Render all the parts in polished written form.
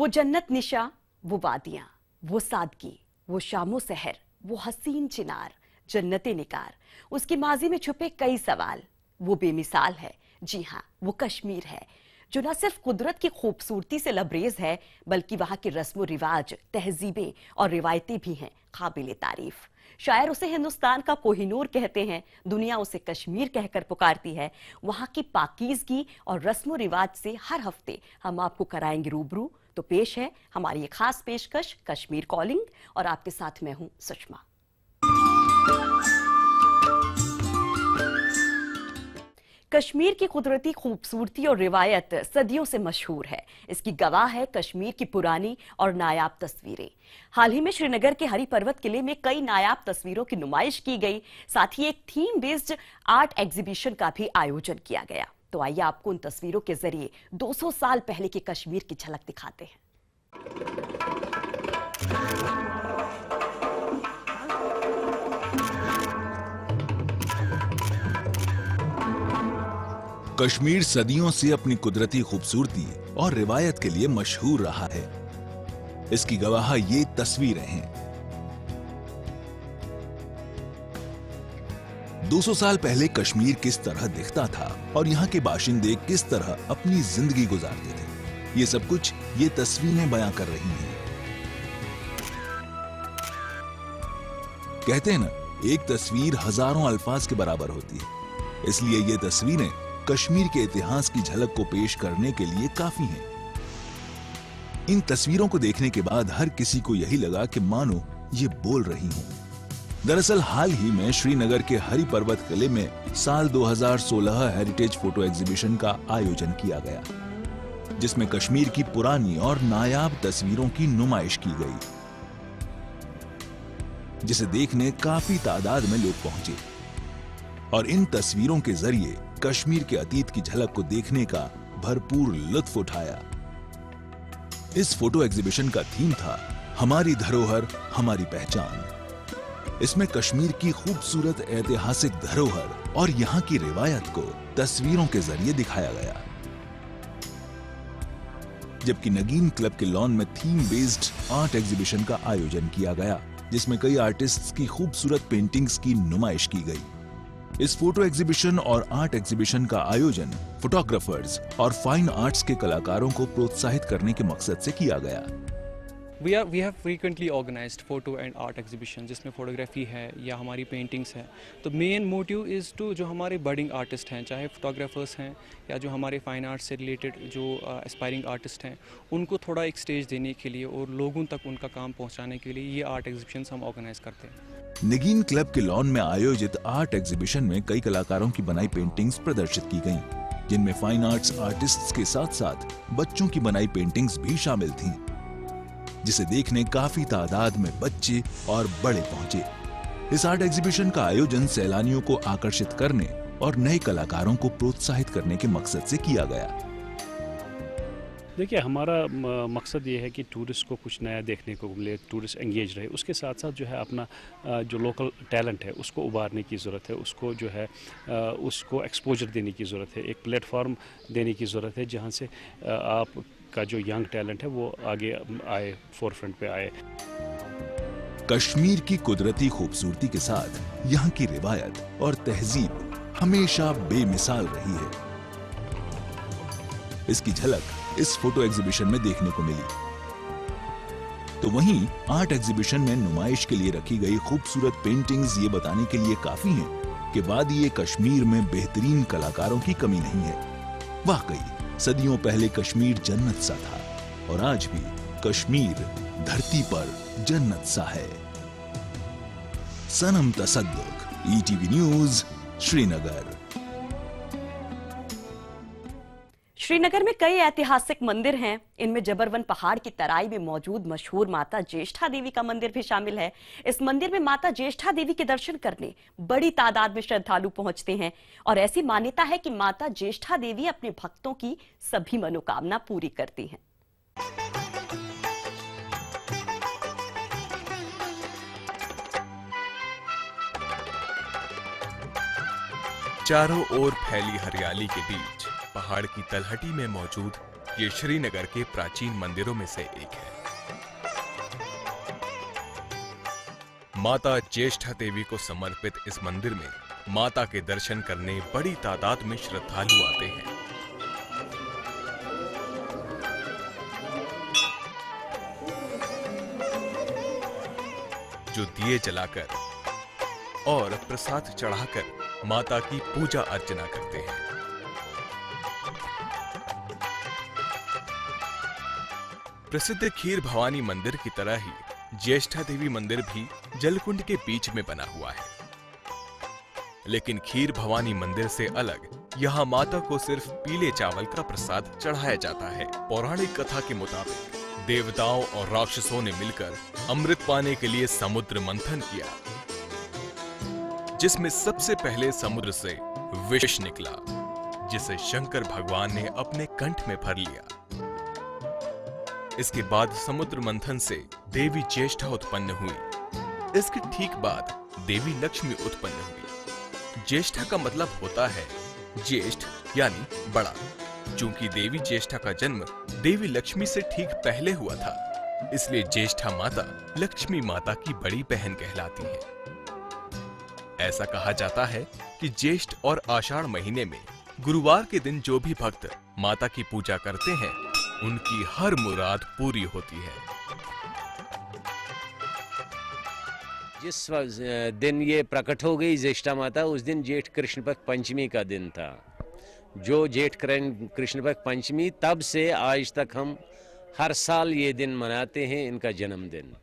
जन्नत निशा, वो वादियां, वो सादगी, वो शामो सहर, वो हसीन चिनार, जन्नते निकार, उसकी माजी में छुपे कई सवाल। वो बेमिसाल है, जी हाँ, वो कश्मीर है, जो न सिर्फ कुदरत की खूबसूरती से लबरेज है, बल्कि वहां की रस्म रिवाज, तहजीबें और रिवायतें भी हैं काबिले तारीफ। शायर उसे हिंदुस्तान का कोहिनूर कहते हैं, दुनिया उसे कश्मीर कहकर पुकारती है। वहां की पाकीज़गी और रस्म रिवाज से हर हफ्ते हम आपको कराएंगे रूबरू। तो पेश है हमारी ये खास पेशकश, कश्मीर कॉलिंग, और आपके साथ मैं हूं सुषमा। कश्मीर की कुदरती खूबसूरती और रिवायत सदियों से मशहूर है। इसकी गवाह है कश्मीर की पुरानी और नायाब तस्वीरें। हाल ही में श्रीनगर के हरी पर्वत किले में कई नायाब तस्वीरों की नुमाइश की गई। साथ ही एक थीम बेस्ड आर्ट एग्जीबिशन का भी आयोजन किया गया। तो आइए आपको उन तस्वीरों के जरिए 200 साल पहले के कश्मीर की झलक दिखाते हैं। कश्मीर सदियों से अपनी कुदरती खूबसूरती और रिवायत के लिए मशहूर रहा है। इसकी गवाह ये तस्वीरें हैं। 200 साल पहले कश्मीर किस तरह दिखता था और यहाँ के बाशिंदे किस तरह अपनी जिंदगी गुजारते थे, ये सब कुछ ये तस्वीरें बयां कर रही हैं। कहते हैं ना, एक तस्वीर हजारों अल्फाज के बराबर होती है। इसलिए ये तस्वीरें कश्मीर के इतिहास की झलक को पेश करने के लिए काफी हैं। इन तस्वीरों को देखने के बाद हर किसी को यही लगा कि मानो ये बोल रही हूं। दरअसल हाल ही में श्रीनगर के हरी पर्वत किले में साल 2016 हेरिटेज फोटो एग्जीबिशन का आयोजन किया गया, जिसमें कश्मीर की पुरानी और नायाब तस्वीरों की नुमाइश की गई, जिसे देखने काफी तादाद में लोग पहुंचे और इन तस्वीरों के जरिए कश्मीर के अतीत की झलक को देखने का भरपूर लुत्फ उठाया। इस फोटो एग्जीबिशन का थीम था हमारी धरोहर हमारी पहचान। इसमें कश्मीर की खूबसूरत ऐतिहासिक धरोहर और यहाँ की रिवायत को तस्वीरों के जरिए दिखाया गया। जबकि नगीन क्लब के लॉन में थीम बेस्ड आर्ट एग्जीबिशन का आयोजन किया गया, जिसमें कई आर्टिस्ट्स की खूबसूरत पेंटिंग्स की नुमाइश की गई। इस फोटो एग्जीबिशन और आर्ट एग्जीबिशन का आयोजन फोटोग्राफर्स और फाइन आर्ट्स के कलाकारों को प्रोत्साहित करने के मकसद से किया गया। We have frequently organized photo and art exhibition, जिसमें फोटोग्राफी है या हमारी पेंटिंग्स हैं। तो मेन मोटिव इज़ टू जो हमारे बडिंग आर्टिस्ट हैं, चाहे फोटोग्राफर्स हैं या जो हमारे फाइन आर्ट से रिलेटेड जो एस्पायरिंग आर्टिस्ट हैं, उनको थोड़ा एक स्टेज देने के लिए और लोगों तक उनका काम पहुंचाने के लिए ये आर्ट एग्जीबिशन हम ऑर्गेनाइज करते हैं। नगीन क्लब के लॉन में आयोजित आर्ट एग्जीबिशन में कई कलाकारों की बनाई पेंटिंग्स प्रदर्शित की गईं, जिनमें फाइन आर्ट्स आर्टिस्ट्स के साथ साथ बच्चों की बनाई पेंटिंग्स भी शामिल थीं, जिसे देखने काफी तादाद में बच्चे और बड़े पहुंचे। इस आर्ट एग्जीबिशन का आयोजन सैलानियों को आकर्षित करने और नए कलाकारों को प्रोत्साहित करने के मकसद से किया गया। देखिए, हमारा मकसद ये है कि टूरिस्ट को कुछ नया देखने को मिले, टूरिस्ट एंगेज रहे। उसके साथ साथ जो है अपना जो लोकल टैलेंट है उसको उभारने की ज़रूरत है, उसको जो है उसको एक्सपोजर देने की ज़रूरत है, एक प्लेटफॉर्म देने की ज़रूरत है जहाँ से आप का जो यंग टैलेंट है वो आगे आए, फोरफ्रंट पे आए। कश्मीर की कुदरती खूबसूरती के साथ यहाँ की रिवायत और तहजीब हमेशा बेमिसाल रही है। इसकी झलक इस फोटो एग्जीबिशन में देखने को मिली। तो वहीं आर्ट एग्जीबिशन में नुमाइश के लिए रखी गई खूबसूरत पेंटिंग्स ये बताने के लिए काफी हैं कि वादिये कश्मीर में बेहतरीन कलाकारों की कमी नहीं है। वाकई सदियों पहले कश्मीर जन्नत सा था और आज भी कश्मीर धरती पर जन्नत सा है। सनम तसद्दुक, ईटीवी न्यूज़, श्रीनगर। श्रीनगर में कई ऐतिहासिक मंदिर हैं। इनमें जबरवन पहाड़ की तराई में मौजूद मशहूर माता ज्येष्ठा देवी का मंदिर भी शामिल है। इस मंदिर में माता ज्येष्ठा देवी के दर्शन करने बड़ी तादाद में श्रद्धालु पहुंचते हैं और ऐसी मान्यता है कि माता ज्येष्ठा देवी अपने भक्तों की सभी मनोकामना पूरी करती हैं। चारों ओर फैली हरियाली के बीच पहाड़ की तलहटी में मौजूद ये श्रीनगर के प्राचीन मंदिरों में से एक है। माता ज्येष्ठा देवी को समर्पित इस मंदिर में माता के दर्शन करने बड़ी तादाद में श्रद्धालु आते हैं। जो दिए जलाकर और प्रसाद चढ़ाकर माता की पूजा अर्चना करते हैं। प्रसिद्ध खीर भवानी मंदिर की तरह ही ज्येष्ठा देवी मंदिर भी जलकुंड के बीच में बना हुआ है। लेकिन खीर भवानी मंदिर से अलग यहाँ माता को सिर्फ पीले चावल का प्रसाद चढ़ाया जाता है। पौराणिक कथा के मुताबिक देवताओं और राक्षसों ने मिलकर अमृत पाने के लिए समुद्र मंथन किया, जिसमें सबसे पहले समुद्र से विष निकला, जिसे शंकर भगवान ने अपने कंठ में भर लिया। इसके बाद समुद्र मंथन से देवी ज्येष्ठा उत्पन्न हुई। इसके ठीक बाद देवी लक्ष्मी उत्पन्न हुई। ज्येष्ठा का मतलब होता है ज्येष्ठ यानी बड़ा। चूंकि देवी ज्येष्ठा का जन्म देवी लक्ष्मी से ठीक पहले हुआ था, इसलिए ज्येष्ठा माता लक्ष्मी माता की बड़ी बहन कहलाती है। ऐसा कहा जाता है कि ज्येष्ठ और आषाढ़ महीने में गुरुवार के दिन जो भी भक्त माता की पूजा करते हैं, उनकी हर मुराद पूरी होती है। जिस दिन ये प्रकट हो गई ज्येष्ठा माता, उस दिन जेठ कृष्ण पक्ष पंचमी का दिन था। जो जेठ कृष्ण पक्ष पंचमी, तब से आज तक हम हर साल ये दिन मनाते हैं, इनका जन्मदिन।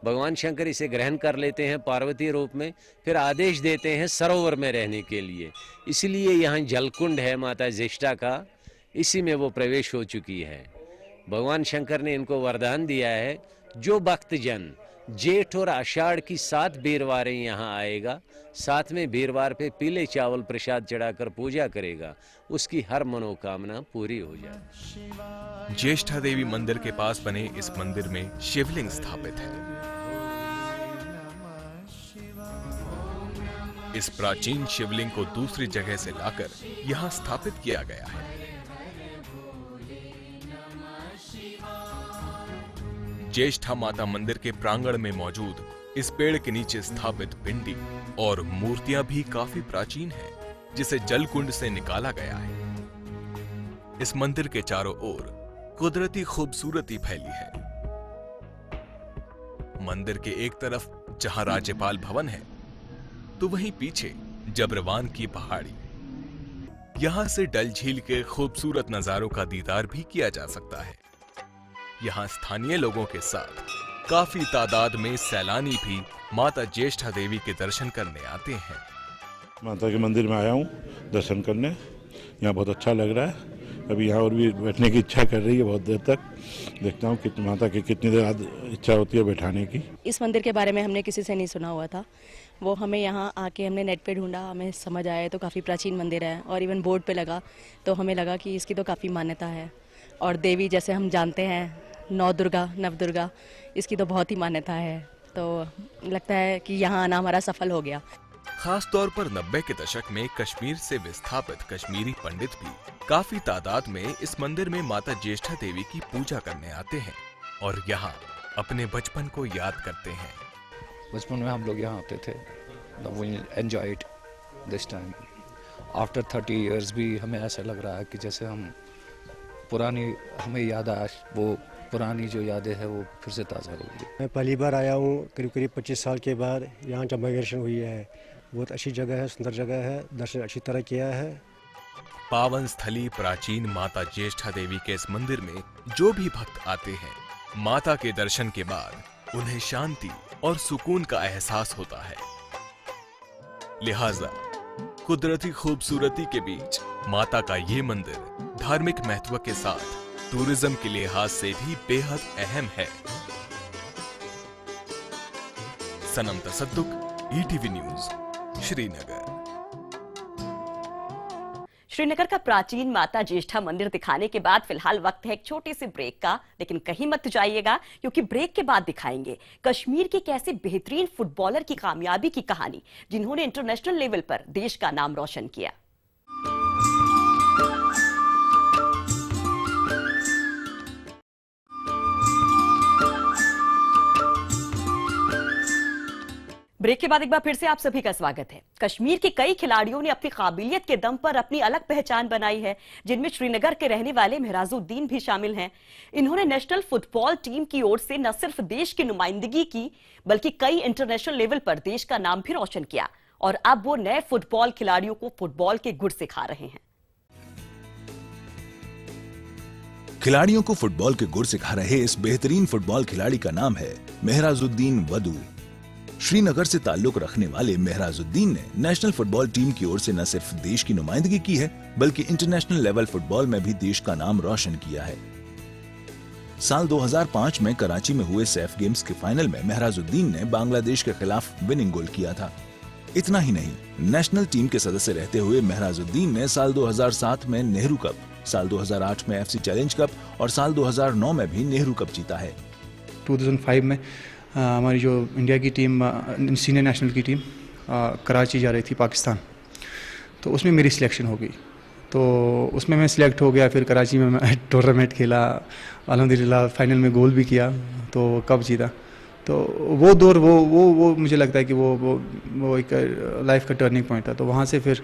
भगवान शंकर इसे ग्रहण कर लेते हैं पार्वती रूप में, फिर आदेश देते हैं सरोवर में रहने के लिए। इसलिए यहाँ जलकुंड है माता ज्येष्ठा का, इसी में वो प्रवेश हो चुकी है। भगवान शंकर ने इनको वरदान दिया है, जो भक्तजन जेठ और आषाढ़ की 7 वीरवारें यहाँ आएगा, 7वें वीरवार पे पीले चावल प्रसाद चढ़ाकर पूजा करेगा, उसकी हर मनोकामना पूरी हो जाए। ज्येष्ठा देवी मंदिर के पास बने इस मंदिर में शिवलिंग स्थापित है। इस प्राचीन शिवलिंग को दूसरी जगह से लाकर यहाँ स्थापित किया गया है। ज्येष्ठा माता मंदिर के प्रांगण में मौजूद इस पेड़ के नीचे स्थापित पिंडी और मूर्तियां भी काफी प्राचीन हैं, जिसे जलकुंड से निकाला गया है। इस मंदिर के चारों ओर कुदरती खूबसूरती फैली है। मंदिर के एक तरफ जहां राज्यपाल भवन है, तो वहीं पीछे जबरवान की पहाड़ी। यहां से डल झील के खूबसूरत नजारों का दीदार भी किया जा सकता है। यहाँ स्थानीय लोगों के साथ काफी तादाद में सैलानी भी माता ज्येष्ठा देवी के दर्शन करने आते हैं। माता के मंदिर में आया हूँ दर्शन करने, यहाँ बहुत अच्छा लग रहा है। अभी यहाँ और भी बैठने की इच्छा कर रही है बहुत देर तक। देखता हूँ कि माता की कितनी देर बाद इच्छा होती है बैठाने की। इस मंदिर के बारे में हमने किसी से नहीं सुना हुआ था, वो हमें यहाँ आके हमने नेट पे ढूंढा, हमें समझ आया तो काफ़ी प्राचीन मंदिर है, और इवन बोर्ड पे लगा तो हमें लगा कि इसकी तो काफ़ी मान्यता है। और देवी जैसे हम जानते हैं नवदुर्गा, इसकी तो बहुत ही मान्यता है, तो लगता है कि यहाँ आना हमारा सफल हो गया। खास तौर पर 90 के दशक में कश्मीर से विस्थापित कश्मीरी पंडित भी काफी तादाद में इस मंदिर में माता ज्येष्ठा देवी की पूजा करने आते हैं और यहाँ अपने बचपन को याद करते हैं। बचपन में हम लोग यहाँ आते थे, we enjoyed this time. After 30 years भी हमें ऐसा लग रहा है कि जैसे हम पुरानी, हमें याद आया, वो पुरानी जो यादें हैं वो फिर से ताज़ा हो गई। मैं पहली बार आया हूँ करीब 25 साल के बाद। यहाँ जब माइग्रेशन हुई है, बहुत अच्छी जगह है, सुंदर जगह है, दर्शन अच्छी तरह किया है। पावन स्थली प्राचीन माता ज्येष्ठा देवी के इस मंदिर में जो भी भक्त आते हैं, माता के दर्शन के बाद उन्हें शांति और सुकून का एहसास होता है। लिहाजा कुदरती खूबसूरती के बीच माता का ये मंदिर धार्मिक महत्व के साथ टूरिज्म के लिहाज से भी बेहद अहम है। सनम तसद्दुक, ETV न्यूज, श्रीनगर। श्रीनगर का प्राचीन माता ज्येष्ठा मंदिर दिखाने के बाद फिलहाल वक्त है एक छोटे से ब्रेक का, लेकिन कहीं मत जाइएगा क्योंकि ब्रेक के बाद दिखाएंगे कश्मीर के कैसे बेहतरीन फुटबॉलर की कामयाबी की कहानी, जिन्होंने इंटरनेशनल लेवल पर देश का नाम रोशन किया। ब्रेक के बाद एक बार फिर से आप सभी का स्वागत है। कश्मीर के कई खिलाड़ियों ने अपनी काबिलियत के दम पर अपनी अलग पहचान बनाई है, जिनमें श्रीनगर के रहने वाले मेहराजुद्दीन भी शामिल हैं। इन्होंने नेशनल फुटबॉल टीम की ओर से न सिर्फ देश की नुमाइंदगी की, बल्कि कई इंटरनेशनल लेवल पर देश का नाम भी रोशन किया और अब वो नए फुटबॉल खिलाड़ियों को फुटबॉल के गुर सिखा रहे हैं। खिलाड़ियों को फुटबॉल के गुर सिखा रहे इस बेहतरीन फुटबॉल खिलाड़ी का नाम है मेहराजुद्दीन वदू। श्रीनगर से ताल्लुक रखने वाले मेहराजुद्दीन ने नेशनल फुटबॉल टीम की ओर से न सिर्फ देश की नुमाइंदगी की है, बल्कि इंटरनेशनल लेवल फुटबॉल में भी देश का नाम रोशन किया है। साल 2005 में कराची में हुए सैफ गेम्स के फाइनल में मेहराजुद्दीन ने बांग्लादेश के खिलाफ विनिंग गोल किया था। इतना ही नहीं, नेशनल टीम के सदस्य रहते हुए मेहराजुद्दीन ने साल 2007 में नेहरू कप, साल 2008 में FC चैलेंज कप और साल 2009 में भी नेहरू कप जीता है। 2005 में हमारी जो इंडिया की टीम, सीनियर नेशनल की टीम कराची जा रही थी पाकिस्तान, तो उसमें मेरी सिलेक्शन हो गई। तो उसमें मैं सिलेक्ट हो गया। फिर कराची में मैं टूर्नामेंट खेला, अल्हम्दुलिल्लाह फाइनल में गोल भी किया, तो कप जीता। तो वो दौर वो मुझे लगता है कि वो एक लाइफ का टर्निंग पॉइंट था। तो वहाँ से फिर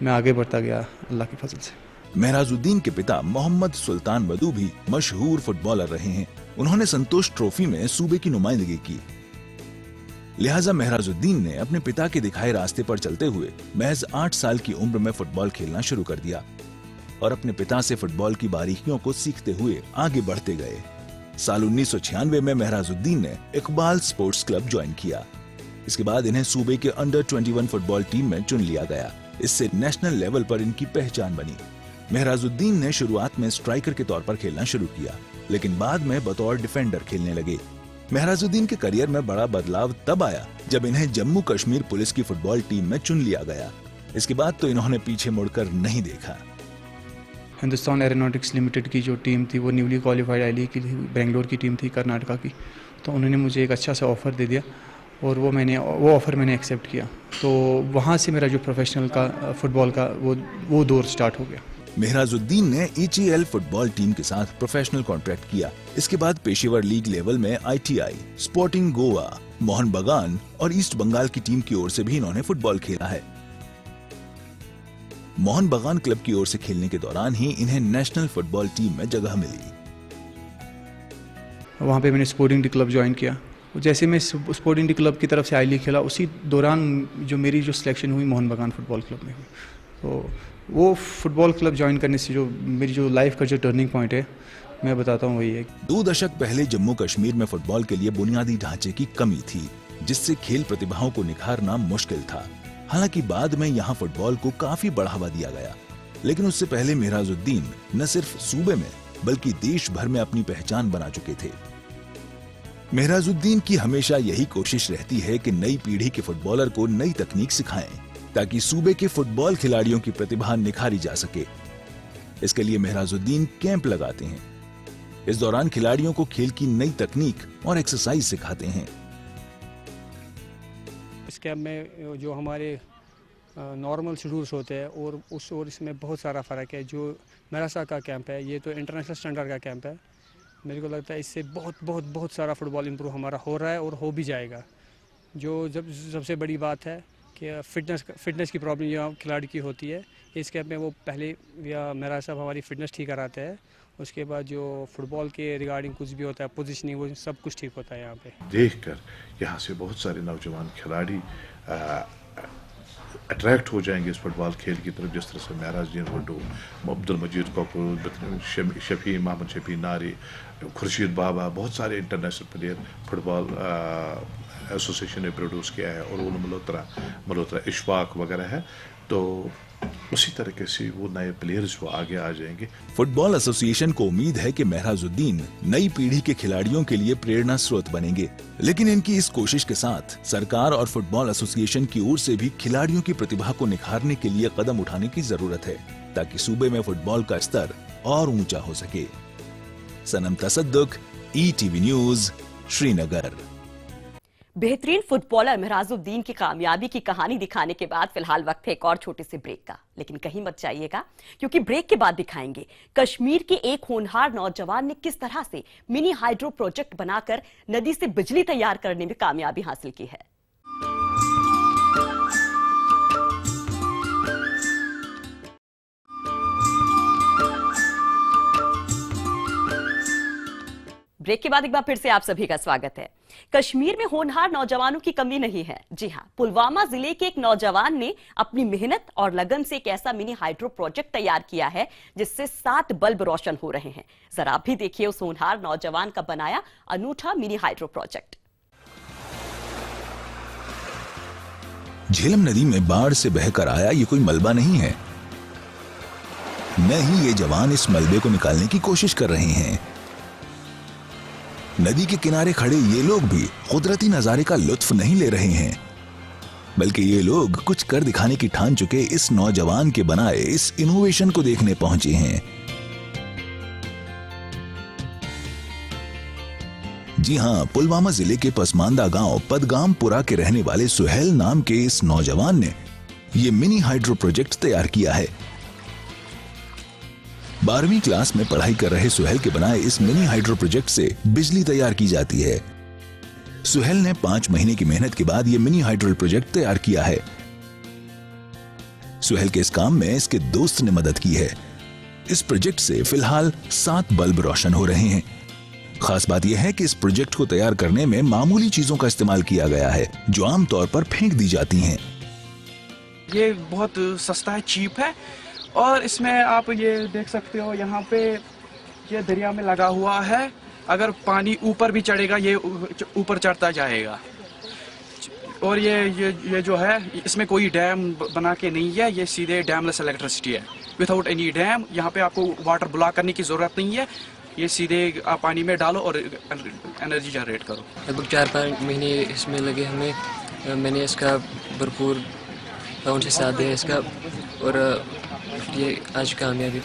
मैं आगे बढ़ता गया अल्लाह की फजल से। मेहराजुद्दीन के पिता मोहम्मद सुल्तान वदू भी मशहूर फुटबॉलर रहे हैं। उन्होंने संतोष ट्रॉफी में सूबे की नुमाइंदगी की। लिहाजा मेहराजुद्दीन ने अपने पिता के दिखाए रास्ते पर चलते हुए महज 8 साल की उम्र में फुटबॉल खेलना शुरू कर दिया और अपने पिता से फुटबॉल की बारीकियों को सीखते हुए आगे बढ़ते गए। साल 1996 में मेहराजुद्दीन ने इकबाल स्पोर्ट्स क्लब ज्वाइन किया। इसके बाद इन्हें सूबे के अंडर 21 फुटबॉल टीम में चुन लिया गया। इससे नेशनल लेवल पर इनकी पहचान बनी। मेहराजुद्दीन ने शुरुआत में स्ट्राइकर के तौर पर खेलना शुरू किया, लेकिन बाद में बतौर डिफेंडर खेलने लगे। मेहराजुद्दीन के करियर में बड़ा बदलाव तब आया जब इन्हें जम्मू कश्मीर पुलिस की फुटबॉल टीम में चुन लिया गया। इसके बाद तो इन्होंने पीछे मुड़कर नहीं देखा। हिंदुस्तान एरोनॉटिक्स लिमिटेड की जो टीम थी वो न्यूली क्वालिफाइड आई लीग की बेंगलोर की टीम थी, कर्नाटका की। तो उन्होंने मुझे एक अच्छा सा ऑफ़र दे दिया और वो ऑफ़र मैंने एक्सेप्ट किया। तो वहाँ से मेरा जो प्रोफेशनल का फुटबॉल का वो दौर स्टार्ट हो गया। मेहराजुद्दीन ने ECL फुटबॉल टीम के साथ प्रोफेशनल कॉन्ट्रैक्ट किया। इसके बाद पेशेवर लीग लेवल में ITI, स्पोर्टिंग गोवा, मोहन बगान और ईस्ट बंगाल की टीम की ओर से भी इन्होंने फुटबॉल खेला है। मोहन बगान क्लब की ओर से खेलने के दौरान ही इन्हें नेशनल फुटबॉल टीम में जगह मिली। वहाँ पे मैंने स्पोर्टिंग डी क्लब ज्वाइन किया। जैसे मैं स्पोर्टिंग डी क्लब की तरफ से आई लीग खेला, उसी दौरान जो मेरी सिलेक्शन हुई मोहन बगान फुटबॉल क्लब में हुई। तो वो फुटबॉल क्लब ज्वाइन करने से जो मेरी जो लाइफ का जो टर्निंग पॉइंट है, मैं बताता हूँ वही है। 2 दशक पहले जम्मू कश्मीर में फुटबॉल के लिए बुनियादी ढांचे की कमी थी, जिससे खेल प्रतिभाओं को निखारना मुश्किल था। हालांकि बाद में यहाँ फुटबॉल को काफी बढ़ावा दिया गया, लेकिन उससे पहले मेहराजुद्दीन न सिर्फ सूबे में बल्कि देश भर में अपनी पहचान बना चुके थे। मेहराजुद्दीन की हमेशा यही कोशिश रहती है कि नई पीढ़ी के फुटबॉलर को नई तकनीक सिखाएं, ताकि सूबे के फुटबॉल खिलाड़ियों की प्रतिभा निखारी जा सके। इसके लिए मेहराजुद्दीन कैंप लगाते हैं। इस दौरान खिलाड़ियों को खेल की नई तकनीक और एक्सरसाइज सिखाते हैं। इस कैंप में जो हमारे नॉर्मल शेड्यूल्स होते हैं और इसमें बहुत सारा फ़र्क है। जो मेरा सा का कैंप है, ये तो इंटरनेशनल स्टैंडर्ड का कैंप है। मेरे को लगता है इससे बहुत सारा फुटबॉल इंप्रूव हमारा हो रहा है और हो भी जाएगा। जब सबसे बड़ी बात है कि फिटनेस की प्रॉब्लम यहाँ खिलाड़ी की होती है। इस कैंप में वो पहले या मेरा साहब हमारी फिटनेस ठीक कराते हैं, उसके बाद जो फुटबॉल के रिगार्डिंग कुछ भी होता है, पोजीशनिंग, वो सब कुछ ठीक होता है यहाँ पे। देखकर यहाँ से बहुत सारे नौजवान खिलाड़ी अट्रैक्ट हो जाएंगे इस फुटबॉल खेल की तरफ, जिस तरह से मेहराजुद्दीन वडू, अब्दुल मजीद कपूर, शफी, मोहम्मद शफी नारी, खुर्शीद बाबा, बहुत सारे इंटरनेशनल प्लेयर फुटबॉल एसोसिएशन ने प्रोड्यूस किया है और मल्होत्रा इशफाक वगैरह है। तो उसी तरीके से वो नए प्लेयर्स वो आगे आ जाएंगे। फुटबॉल एसोसिएशन को उम्मीद है कि मेहराजुद्दीन नई पीढ़ी के खिलाड़ियों के लिए प्रेरणा स्रोत बनेंगे, लेकिन इनकी इस कोशिश के साथ सरकार और फुटबॉल एसोसिएशन की ओर से भी खिलाड़ियों की प्रतिभा को निखारने के लिए कदम उठाने की जरूरत है, ताकि सूबे में फुटबॉल का स्तर और ऊंचा हो सके। सनम तसद्दुक, ETV न्यूज, श्रीनगर। बेहतरीन फुटबॉलर मेहराजुद्दीन की कामयाबी की कहानी दिखाने के बाद फिलहाल वक्त है एक और छोटे से ब्रेक का, लेकिन कहीं मत जाइएगा, क्योंकि ब्रेक के बाद दिखाएंगे कश्मीर के एक होनहार नौजवान ने किस तरह से मिनी हाइड्रो प्रोजेक्ट बनाकर नदी से बिजली तैयार करने में कामयाबी हासिल की है। ब्रेक के बाद एक बार फिर से आप सभी का स्वागत है। कश्मीर में होनहार नौजवानों की कमी नहीं है। जी हां, पुलवामा जिले के एक नौजवान ने अपनी मेहनत और लगन से एक ऐसा मिनी हाइड्रो प्रोजेक्ट तैयार किया है जिससे 7 बल्ब रोशन हो रहे हैं। जरा आप भी देखिए उस होनहार नौजवान का बनाया अनूठा मिनी हाइड्रो प्रोजेक्ट। झेलम नदी में बाढ़ से बहकर आया ये कोई मलबा नहीं है, न ही ये जवान इस मलबे को निकालने की कोशिश कर रहे हैं। नदी के किनारे खड़े ये लोग भी कुदरती नजारे का लुत्फ नहीं ले रहे हैं, बल्कि ये लोग कुछ कर दिखाने की ठान चुके इस नौजवान के बनाए इस इनोवेशन को देखने पहुंचे हैं। जी हां, पुलवामा जिले के पसमानदा गांव पदगामपुरा के रहने वाले सुहेल नाम के इस नौजवान ने ये मिनी हाइड्रो प्रोजेक्ट तैयार किया है। 12वीं क्लास में पढ़ाई कर रहे सुहेल के बनाए इस मिनी हाइड्रो प्रोजेक्ट से बिजली तैयार की जाती है। सुहेल ने 5 महीने की मेहनत के बाद यह मिनी हाइड्रो प्रोजेक्ट तैयार किया है। सुहेल के इस काम में इसके दोस्त ने मदद की है। इस प्रोजेक्ट से फिलहाल 7 बल्ब रोशन हो रहे हैं। खास बात यह है कि इस प्रोजेक्ट को तैयार करने में मामूली चीजों का इस्तेमाल किया गया है जो आमतौर पर फेंक दी जाती हैं। ये बहुत सस्ता है, चीप है, और इसमें आप ये देख सकते हो यहाँ पे ये दरिया में लगा हुआ है। अगर पानी ऊपर भी चढ़ेगा ये ऊपर चढ़ता जाएगा। और ये जो है इसमें कोई डैम बना के नहीं है, ये सीधे डैमलेस इलेक्ट्रिसिटी है, विदाउट एनी डैम। यहाँ पे आपको वाटर ब्लॉक करने की जरूरत नहीं है, ये सीधे आप पानी में डालो और एनर्जी जनरेट करो। लगभग 4-5 महीने इसमें लगे हमें। मैंने इसका भरपूर उनसे साथ दिया इसका, और ये आज कामयाबी।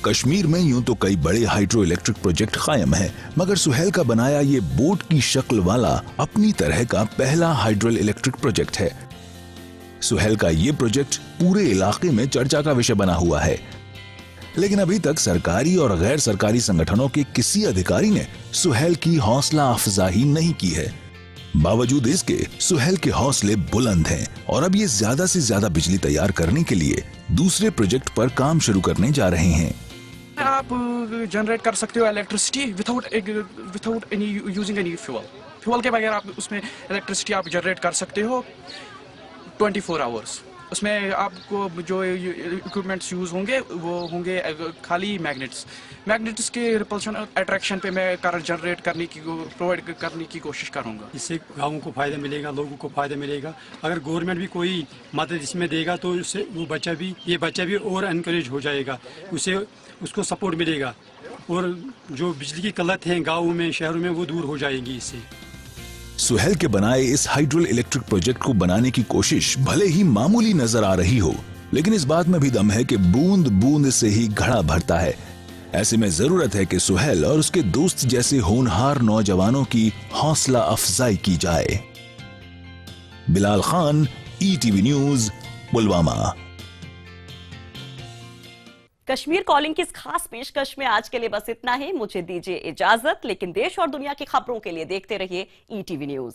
कश्मीर में यूं तो कई बड़े हाइड्रो इलेक्ट्रिक प्रोजेक्ट कायम हैं, मगर सुहेल का बनाया ये बोट की शक्ल वाला अपनी तरह का पहला हाइड्रो इलेक्ट्रिक प्रोजेक्ट है। सुहेल का ये प्रोजेक्ट पूरे इलाके में चर्चा का विषय बना हुआ है, लेकिन अभी तक सरकारी और गैर सरकारी संगठनों के किसी अधिकारी ने सुहेल की हौसला अफजाई नहीं की है। बावजूद इसके सुहेल के हौसले बुलंद हैं और अब ये ज्यादा से ज्यादा बिजली तैयार करने के लिए दूसरे प्रोजेक्ट पर काम शुरू करने जा रहे हैं। आप जनरेट कर सकते हो electricity without any using any fuel के बगैर आप उसमें इलेक्ट्रिसिटी आप जनरेट कर सकते हो 24 आवर्स। उसमें आपको जो इक्विपमेंट्स यूज होंगे वो होंगे खाली मैग्नेट्स के रिपल्शन अट्रैक्शन पे मैं करंट जनरेट करने की प्रोवाइड करने की कोशिश करूंगा। इससे गाँवों को फायदा मिलेगा, लोगों को फायदा मिलेगा। अगर गवर्नमेंट भी कोई मदद इसमें देगा तो उससे ये बच्चा भी और एनकरेज हो जाएगा, उसको सपोर्ट मिलेगा, और जो बिजली की किल्लत है गाँवों में शहरों में वो दूर हो जाएगी इससे। सुहेल के बनाए इस हाइड्रो इलेक्ट्रिक प्रोजेक्ट को बनाने की कोशिश भले ही मामूली नजर आ रही हो, लेकिन इस बात में भी दम है कि बूंद बूंद से ही घड़ा भरता है। ऐसे में जरूरत है कि सुहेल और उसके दोस्त जैसे होनहार नौजवानों की हौसला अफजाई की जाए। Bilal Khan, ETV news, Pulwama. Kashmir calling की इस खास पेशकश में आज के लिए बस इतना ही। मुझे दीजिए इजाजत, लेकिन देश और दुनिया की खबरों के लिए देखते रहिए ETV न्यूज।